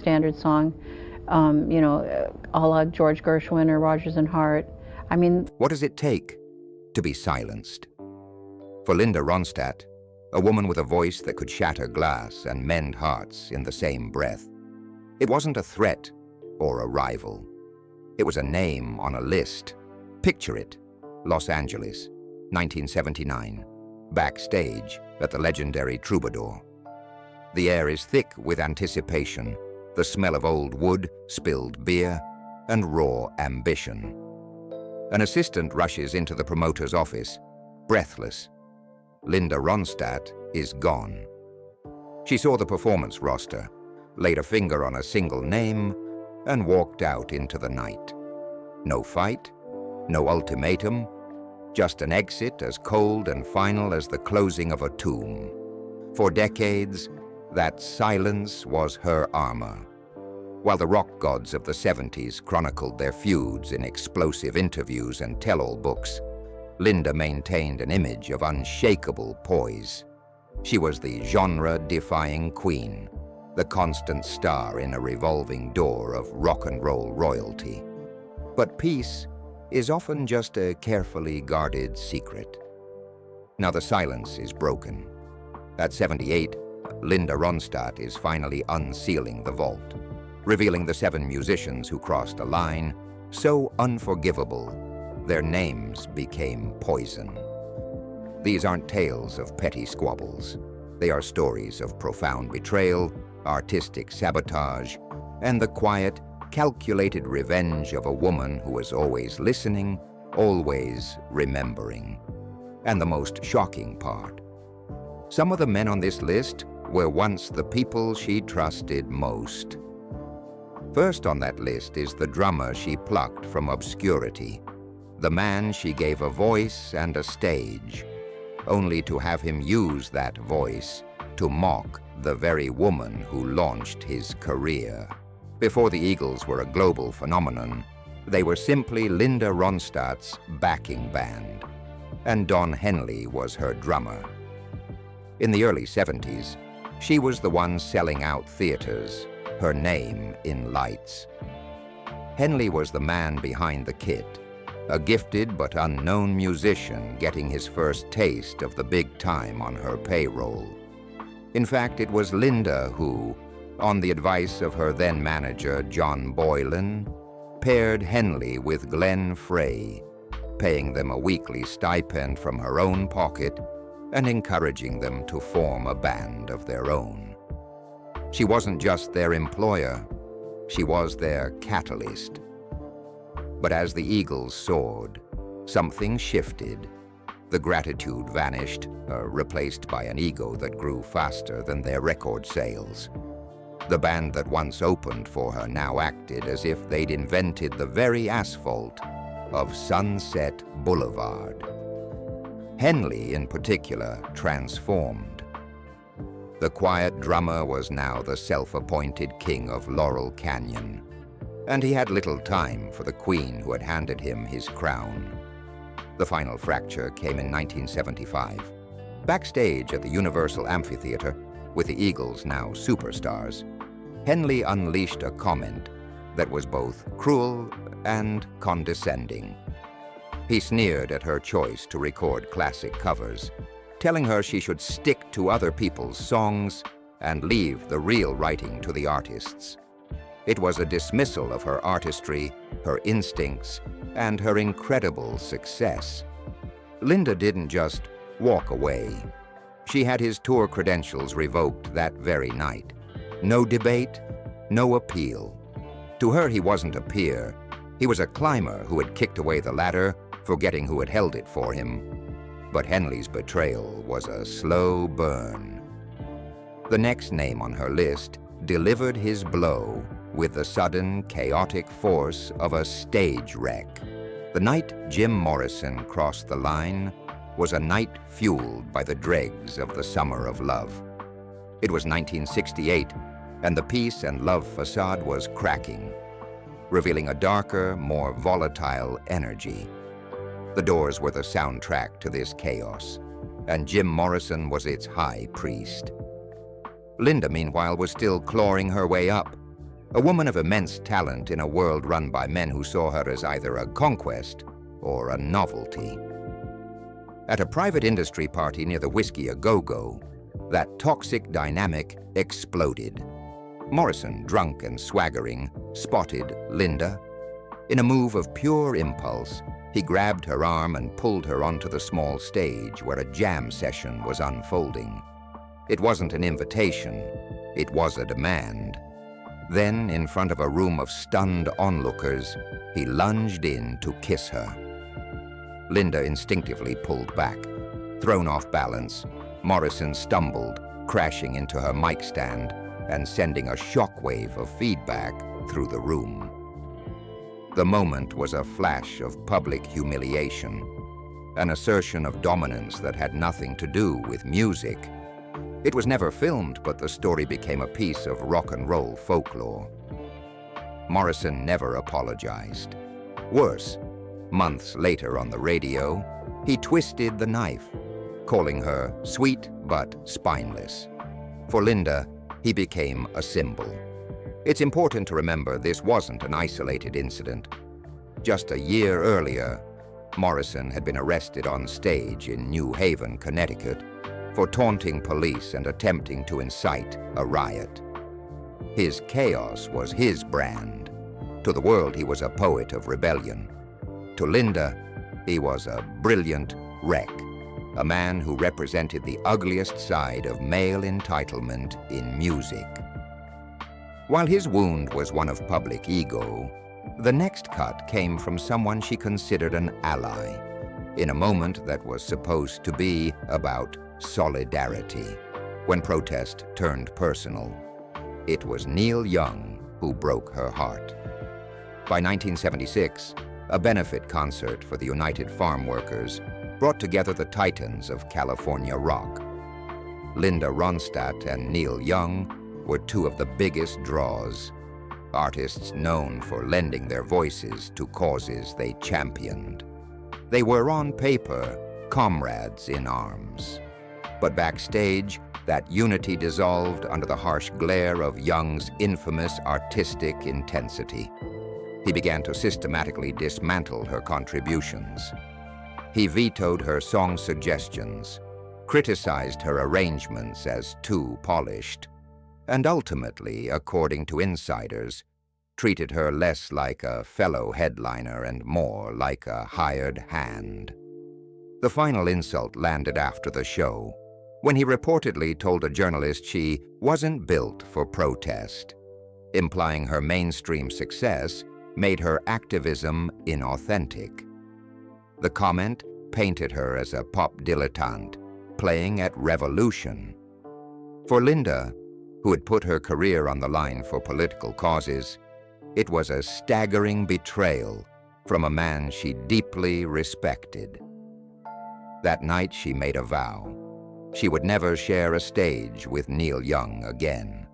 standard song, a la George Gershwin or Rodgers and Hart. I mean, what does it take to be silenced? For Linda Ronstadt, a woman with a voice that could shatter glass and mend hearts in the same breath, it wasn't a threat or a rival. It was a name on a list. Picture it, Los Angeles, 1979, backstage at the legendary Troubadour. The air is thick with anticipation, the smell of old wood, spilled beer, and raw ambition. An assistant rushes into the promoter's office, breathless. Linda Ronstadt is gone. She saw the performance roster, laid a finger on a single name, and walked out into the night. No fight, no ultimatum, just an exit as cold and final as the closing of a tomb. For decades, that silence was her armor. While the rock gods of the 70s chronicled their feuds in explosive interviews and tell-all books, Linda maintained an image of unshakable poise. She was the genre-defying queen, the constant star in a revolving door of rock and roll royalty. But peace is often just a carefully guarded secret. Now the silence is broken. At 78, Linda Ronstadt is finally unsealing the vault, revealing the 7 musicians who crossed a line so unforgivable their names became poison. These aren't tales of petty squabbles. They are stories of profound betrayal, artistic sabotage, and the quiet, calculated revenge of a woman who was always listening, always remembering. And the most shocking part, some of the men on this list were once the people she trusted most. First on that list is the drummer she plucked from obscurity, the man she gave a voice and a stage, only to have him use that voice to mock the very woman who launched his career. Before the Eagles were a global phenomenon, they were simply Linda Ronstadt's backing band, and Don Henley was her drummer. In the early 70s, she was the one selling out theaters, her name in lights. Henley was the man behind the kit, a gifted but unknown musician getting his first taste of the big time on her payroll. In fact, it was Linda who, on the advice of her then manager, John Boylan, paired Henley with Glenn Frey, paying them a weekly stipend from her own pocket and encouraging them to form a band of their own. She wasn't just their employer, she was their catalyst. But as the Eagles soared, something shifted. The gratitude vanished, replaced by an ego that grew faster than their record sales. The band that once opened for her now acted as if they'd invented the very asphalt of Sunset Boulevard. Henley, in particular, transformed. The quiet drummer was now the self-appointed king of Laurel Canyon, and he had little time for the queen who had handed him his crown. The final fracture came in 1975. Backstage at the Universal Amphitheater, with the Eagles now superstars, Henley unleashed a comment that was both cruel and condescending. He sneered at her choice to record classic covers, telling her she should stick to other people's songs and leave the real writing to the artists. It was a dismissal of her artistry, her instincts, and her incredible success. Linda didn't just walk away. She had his tour credentials revoked that very night. No debate, no appeal. To her, he wasn't a peer. He was a climber who had kicked away the ladder, forgetting who had held it for him. But Henley's betrayal was a slow burn. The next name on her list delivered his blow with the sudden, chaotic force of a stage wreck. The night Jim Morrison crossed the line was a night fueled by the dregs of the summer of love. It was 1968, and the peace and love facade was cracking, revealing a darker, more volatile energy. The Doors were the soundtrack to this chaos, and Jim Morrison was its high priest. Linda, meanwhile, was still clawing her way up. a woman of immense talent in a world run by men who saw her as either a conquest or a novelty. At a private industry party near the Whiskey A Go-Go, that toxic dynamic exploded. Morrison, drunk and swaggering, spotted Linda. In a move of pure impulse, he grabbed her arm and pulled her onto the small stage where a jam session was unfolding. It wasn't an invitation, it was a demand. Then, in front of a room of stunned onlookers, he lunged in to kiss her. Linda instinctively pulled back. Thrown off balance, Morrison stumbled, crashing into her mic stand and sending a shockwave of feedback through the room. The moment was a flash of public humiliation, an assertion of dominance that had nothing to do with music. It was never filmed, but the story became a piece of rock and roll folklore. Morrison never apologized. Worse, months later on the radio, he twisted the knife, calling her sweet but spineless. For Linda, he became a symbol. It's important to remember this wasn't an isolated incident. Just a year earlier, Morrison had been arrested on stage in New Haven, Connecticut, for taunting police and attempting to incite a riot. His chaos was his brand. To the world, he was a poet of rebellion. To Linda, he was a brilliant wreck, a man who represented the ugliest side of male entitlement in music. While his wound was one of public ego, the next cut came from someone she considered an ally, in a moment that was supposed to be about solidarity, when protest turned personal. It was Neil Young who broke her heart. By 1976, a benefit concert for the United Farm Workers brought together the titans of California rock. Linda Ronstadt and Neil Young were two of the biggest draws, artists known for lending their voices to causes they championed. They were on paper comrades in arms. But backstage, that unity dissolved under the harsh glare of Young's infamous artistic intensity. He began to systematically dismantle her contributions. He vetoed her song suggestions, criticized her arrangements as too polished, and ultimately, according to insiders, treated her less like a fellow headliner and more like a hired hand. The final insult landed after the show, when he reportedly told a journalist she wasn't built for protest, implying her mainstream success made her activism inauthentic. The comment painted her as a pop dilettante, playing at revolution. For Linda, who had put her career on the line for political causes, it was a staggering betrayal from a man she deeply respected. That night she made a vow. She would never share a stage with Neil Young again.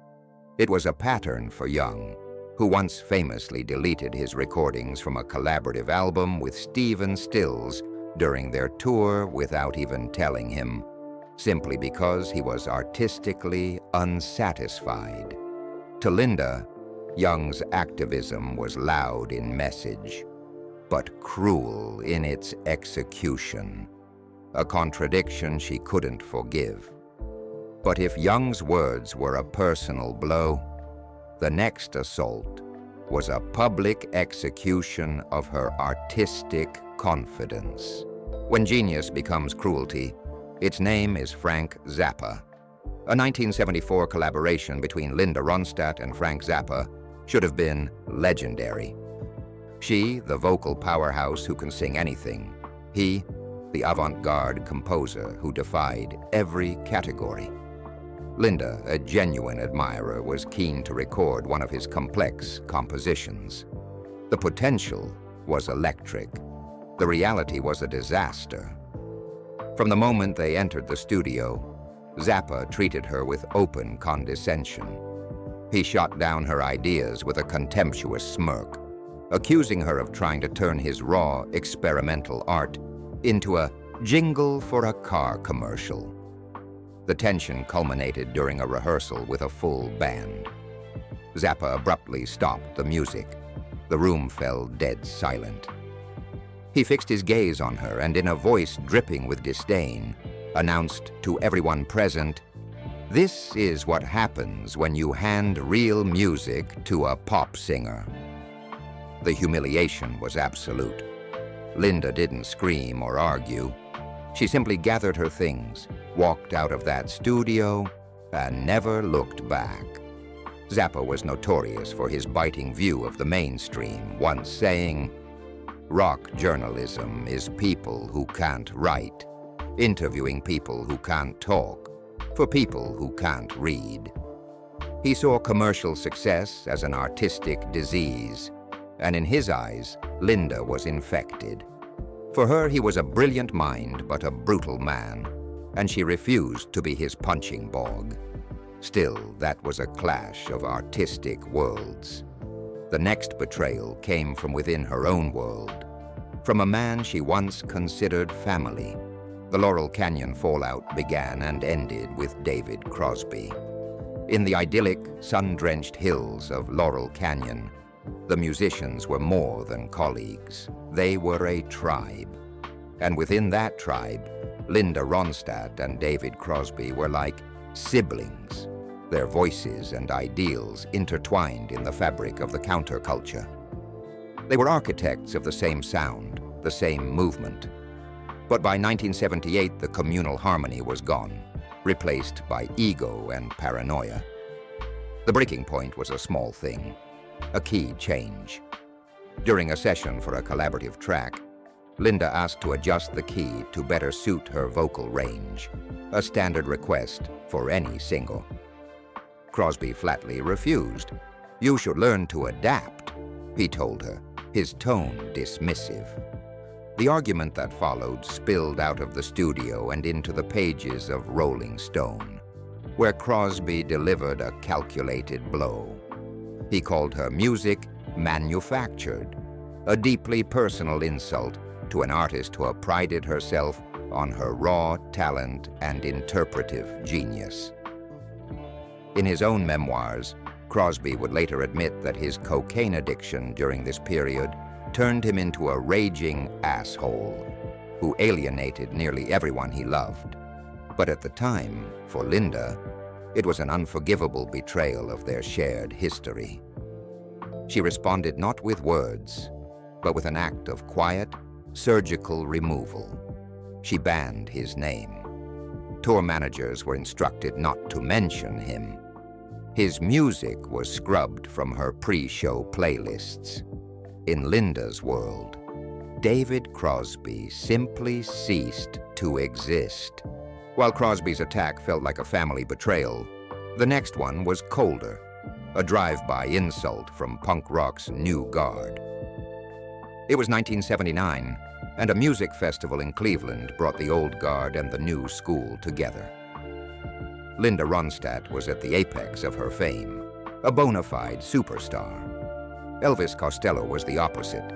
It was a pattern for Young, who once famously deleted his recordings from a collaborative album with Stephen Stills during their tour without even telling him, simply because he was artistically unsatisfied. To Linda, Young's activism was loud in message, but cruel in its execution, a contradiction she couldn't forgive. But if Young's words were a personal blow, the next assault was a public execution of her artistic confidence. When genius becomes cruelty, its name is Frank Zappa. A 1974 collaboration between Linda Ronstadt and Frank Zappa should have been legendary. She, the vocal powerhouse who can sing anything. He, the avant-garde composer who defied every category. Linda, a genuine admirer, was keen to record one of his complex compositions. The potential was electric. The reality was a disaster. From the moment they entered the studio, Zappa treated her with open condescension. He shot down her ideas with a contemptuous smirk, accusing her of trying to turn his raw, experimental art into a jingle for a car commercial. The tension culminated during a rehearsal with a full band. Zappa abruptly stopped the music. The room fell dead silent. He fixed his gaze on her and, in a voice dripping with disdain, announced to everyone present, "This is what happens when you hand real music to a pop singer." The humiliation was absolute. Linda didn't scream or argue. She simply gathered her things, walked out of that studio, and never looked back. Zappa was notorious for his biting view of the mainstream, once saying, "Rock journalism is people who can't write, interviewing people who can't talk, for people who can't read." He saw commercial success as an artistic disease, and in his eyes, Linda was infected. For her, he was a brilliant mind but a brutal man, and she refused to be his punching bag. Still, that was a clash of artistic worlds. The next betrayal came from within her own world, from a man she once considered family. The Laurel Canyon fallout began and ended with David Crosby. In the idyllic, sun-drenched hills of Laurel Canyon, the musicians were more than colleagues. They were a tribe. And within that tribe, Linda Ronstadt and David Crosby were like siblings, their voices and ideals intertwined in the fabric of the counterculture. They were architects of the same sound, the same movement. But by 1978, the communal harmony was gone, replaced by ego and paranoia. The breaking point was a small thing, a key change. During a session for a collaborative track, Linda asked to adjust the key to better suit her vocal range, a standard request for any single. Crosby flatly refused. "You should learn to adapt," he told her, his tone dismissive. The argument that followed spilled out of the studio and into the pages of Rolling Stone, where Crosby delivered a calculated blow. He called her music manufactured, a deeply personal insult to an artist who prided herself on her raw talent and interpretive genius. In his own memoirs, Crosby would later admit that his cocaine addiction during this period turned him into a raging asshole who alienated nearly everyone he loved. But at the time, for Linda, it was an unforgivable betrayal of their shared history. She responded not with words, but with an act of quiet, surgical removal. She banned his name. Tour managers were instructed not to mention him. His music was scrubbed from her pre-show playlists. In Linda's world, David Crosby simply ceased to exist. While Crosby's attack felt like a family betrayal, the next one was colder, a drive-by insult from punk rock's new guard. It was 1979, and a music festival in Cleveland brought the old guard and the new school together. Linda Ronstadt was at the apex of her fame, a bona fide superstar. Elvis Costello was the opposite,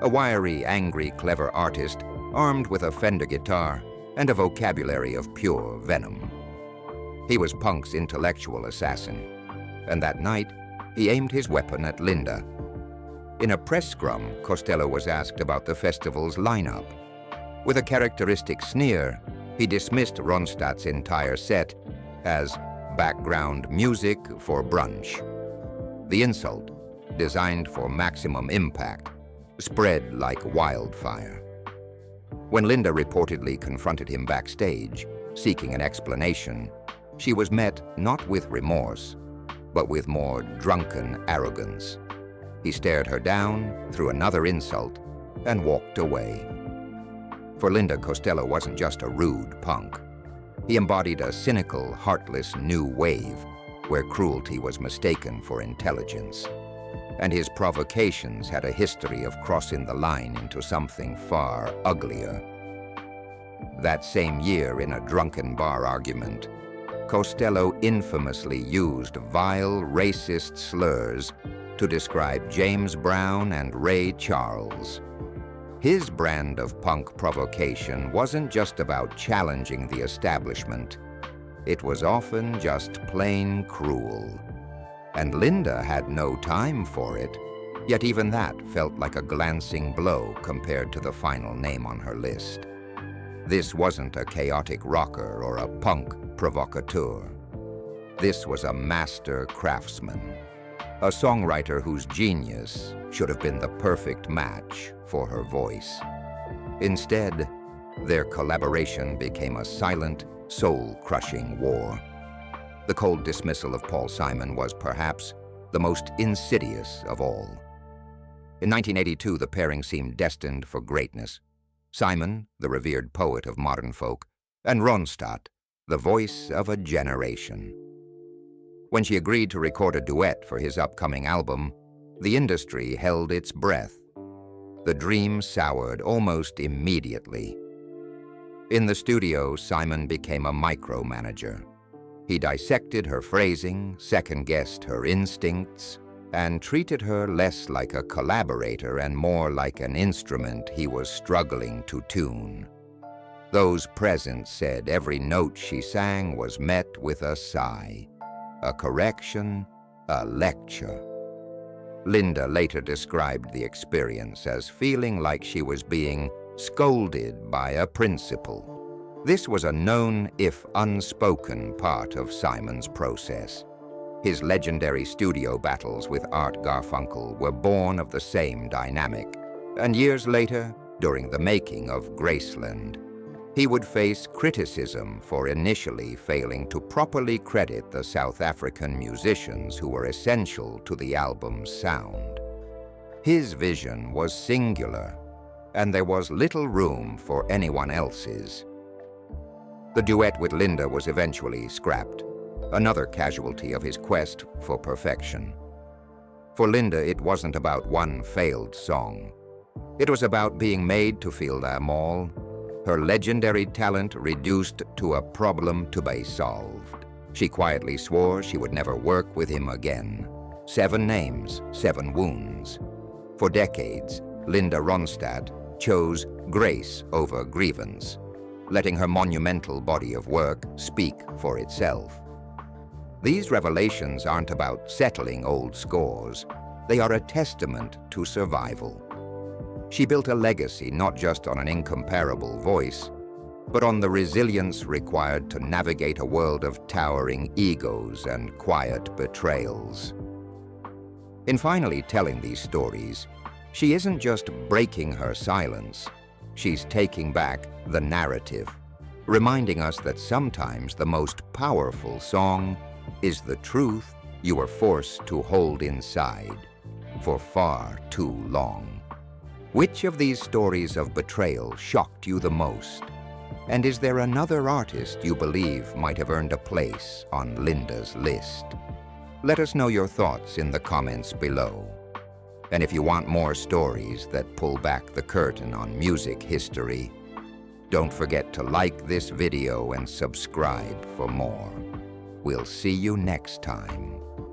a wiry, angry, clever artist armed with a Fender guitar and a vocabulary of pure venom. He was punk's intellectual assassin, and that night he aimed his weapon at Linda. In a press scrum, Costello was asked about the festival's lineup. With a characteristic sneer, he dismissed Ronstadt's entire set as background music for brunch. The insult, designed for maximum impact, spread like wildfire. When Linda reportedly confronted him backstage, seeking an explanation, she was met not with remorse, but with more drunken arrogance. He stared her down, threw another insult, and walked away. For Linda, Costello wasn't just a rude punk. He embodied a cynical, heartless new wave where cruelty was mistaken for intelligence. And his provocations had a history of crossing the line into something far uglier. That same year, in a drunken bar argument, Costello infamously used vile racist slurs to describe James Brown and Ray Charles. His brand of punk provocation wasn't just about challenging the establishment. It was often just plain cruel. and Linda had no time for it, yet even that felt like a glancing blow compared to the final name on her list. This wasn't a chaotic rocker or a punk provocateur. This was a master craftsman, a songwriter whose genius should have been the perfect match for her voice. Instead, their collaboration became a silent, soul-crushing war. The cold dismissal of Paul Simon was perhaps the most insidious of all. In 1982, the pairing seemed destined for greatness. Simon, the revered poet of modern folk, and Ronstadt, the voice of a generation. When she agreed to record a duet for his upcoming album, the industry held its breath. The dream soured almost immediately. In the studio, Simon became a micromanager. He dissected her phrasing, second-guessed her instincts, and treated her less like a collaborator and more like an instrument he was struggling to tune. Those present said every note she sang was met with a sigh, a correction, a lecture. Linda later described the experience as feeling like she was being scolded by a principal. This was a known, if unspoken, part of Simon's process. His legendary studio battles with Art Garfunkel were born of the same dynamic, and years later, during the making of Graceland, he would face criticism for initially failing to properly credit the South African musicians who were essential to the album's sound. His vision was singular, and there was little room for anyone else's. The duet with Linda was eventually scrapped, another casualty of his quest for perfection. For Linda, it wasn't about one failed song. It was about being made to feel them all, her legendary talent reduced to a problem to be solved. She quietly swore she would never work with him again. 7 names, 7 wounds. For decades, Linda Ronstadt chose grace over grievance, letting her monumental body of work speak for itself. These revelations aren't about settling old scores. They are a testament to survival. She built a legacy not just on an incomparable voice, but on the resilience required to navigate a world of towering egos and quiet betrayals. In finally telling these stories, she isn't just breaking her silence, she's taking back the narrative, reminding us that sometimes the most powerful song is the truth you were forced to hold inside for far too long. Which of these stories of betrayal shocked you the most? And is there another artist you believe might have earned a place on Linda's list? Let us know your thoughts in the comments below. And if you want more stories that pull back the curtain on music history, don't forget to like this video and subscribe for more. We'll see you next time.